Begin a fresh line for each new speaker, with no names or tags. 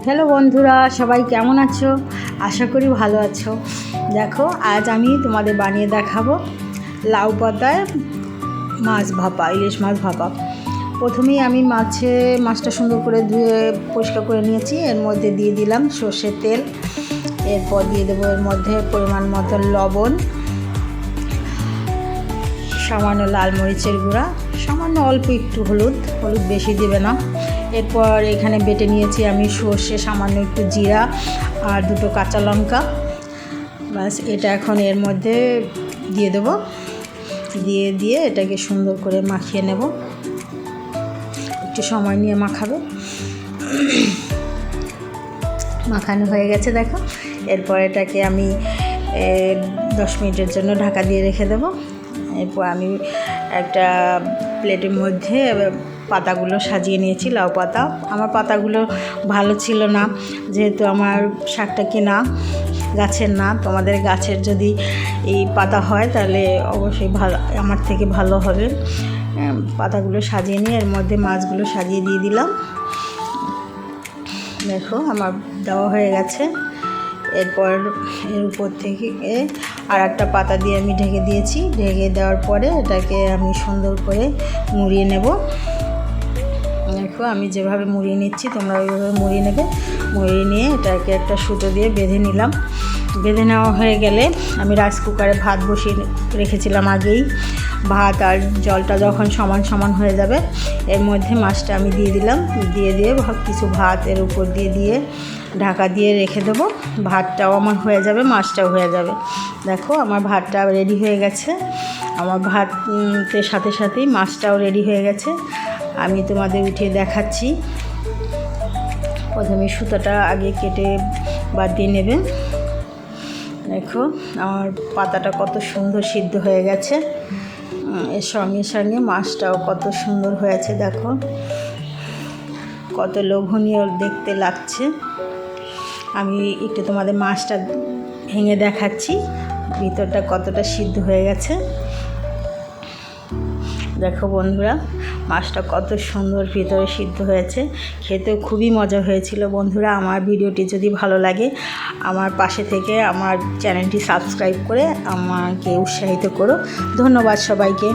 Hello বন্ধুরা, সবাই কেমন আছো? আশা করি ভালো আছো। দেখো, আজ আমি তোমাদের বানিয়ে দেখাবো লাউ পাতায় মাছ ভাপা, ইলিশ মাছ ভাপা। প্রথমেই আমি মাছটা সুন্দর করে ধুয়ে পরিষ্কার করে নিয়েছি। এর মধ্যে দিয়ে দিলাম সর্ষের তেল, এরপর দিয়ে দেবো এর মধ্যে পরিমাণ মতো লবণ, সামান্য লাল মরিচের গুঁড়া, সামান্য অল্প একটু হলুদ বেশি দেবে না। এরপর এখানে বেটে নিয়েছি আমি সর্ষে, সামান্য একটু জিরা আর দুটো কাঁচা লঙ্কা। ব্যাস, এটা এখন এর মধ্যে দিয়ে দেবো। দিয়ে এটাকে সুন্দর করে মাখিয়ে নেব। একটু সময় নিয়ে মাখাবে। মাখানো হয়ে গেছে দেখো। এরপর এটাকে আমি 10 মিনিটের জন্য ঢাকা দিয়ে রেখে দেবো। এরপর আমি একটা প্লেটের মধ্যে পাতাগুলো সাজিয়ে নিয়েছি, লাউ পাতা। আমার পাতাগুলো ভালো ছিল না, যেহেতু আমার শাকটা কেনা, গাছের না। তোমাদের গাছের যদি এই পাতা হয় তাহলে অবশ্যই ভালো, আমার থেকে ভালো হবে। পাতাগুলো সাজিয়ে নিয়ে এর মধ্যে মাছগুলো সাজিয়ে দিয়ে দিলাম। দেখো, আমার দেওয়া হয়ে গেছে। এরপর এর উপর থেকে আর একটা পাতা দিয়ে আমি ঢেকে দিয়েছি। ঢেকে দেওয়ার পরে এটাকে আমি সুন্দর করে মুড়িয়ে নেব। দেখো, আমি যেভাবে মুড়িয়ে নিচ্ছি তোমরা ওইভাবে মুড়িয়ে নেবে। মুড়িয়ে নিয়ে এটাকে একটা সুতো দিয়ে বেঁধে নিলাম। বেঁধে নেওয়া হয়ে গেলে আমি রাইস কুকারে ভাত বসিয়ে রেখেছিলাম আগেই। ভাত আর জলটা যখন সমান সমান হয়ে যাবে, এর মধ্যে মাছটা আমি দিয়ে দিলাম। দিয়ে কিছু ভাত এর উপর দিয়ে ঢাকা দিয়ে রেখে দেবো। ভাতটাও আমার হয়ে যাবে, মাছটাও হয়ে যাবে। দেখো, আমার ভাতটা রেডি হয়ে গেছে। আমার ভাতের সাথে সাথেই মাছটাও রেডি হয়ে গেছে। আমি তোমাদের উঠিয়ে দেখাচ্ছি। প্রথমে সুতোটা আগে কেটে বাদ দিয়ে নেবে। দেখো, আমার পাতাটা কত সুন্দর সিদ্ধ হয়ে গেছে। এর সঙ্গে সঙ্গে মাছটাও কত সুন্দর হয়েছে। দেখো, কত লোভনীয় দেখতে লাগছে। আমি একটু তোমাদের মাছটা ভেঙে দেখাচ্ছি, ভিতরটা কতটা সিদ্ধ হয়ে গেছে। দেখো বন্ধুরা, মাছটা কত সুন্দর ভিতরে সিদ্ধ হয়েছে। খেতেও খুবই মজা হয়েছিল। বন্ধুরা, আমার ভিডিওটি যদি ভালো লাগে, আমার পাশে থেকে আমার চ্যানেলটি সাবস্ক্রাইব করে আমাকে উৎসাহিত করো। ধন্যবাদ সবাইকে।